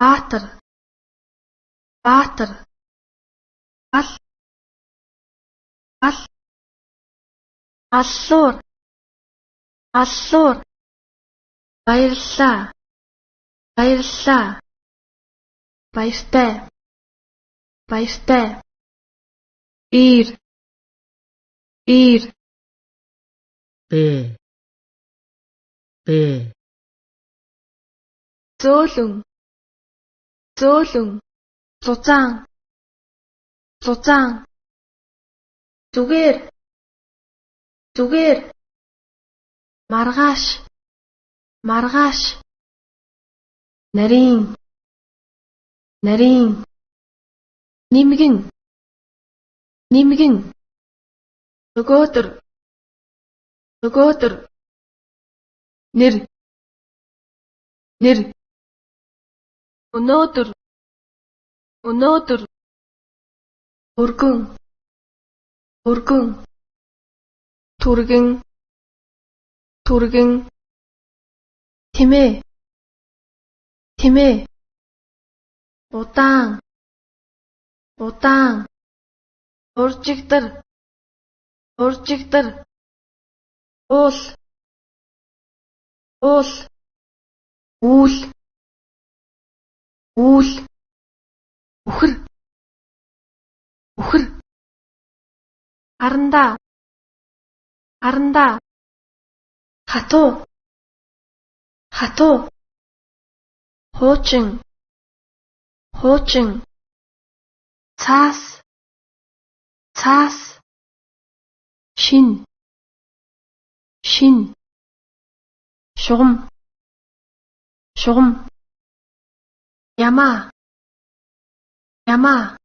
Баатар, баатар, гал, гал, галлуур, галлуур, баярлалаа, баярлалаа, баяртай, баяртай, ир, ир, 배, 배, зөөлөн, зөөлөн, зузаан, зузаан, зүгээр, зүгээр, маргааш, маргааш, нарийн, нарийн, нимгэн, нимгэн, нөгөөдөр, нөгөөдөр, нэр, нэр, өнөөдөр, өнөөдөр, өргөн, өргөн, түргэн, түргэн, тэмээ, тэмээ, удаан, удаан, уржигдар, уржигдар, уул, уул, үүл, үүл, үхэр, үхэр, арандаа, арандаа, хатуу, хатуу, хуучин, хуучин, цаас, цаас, шин, шин, шугам, шугам, ямаа, ямаа,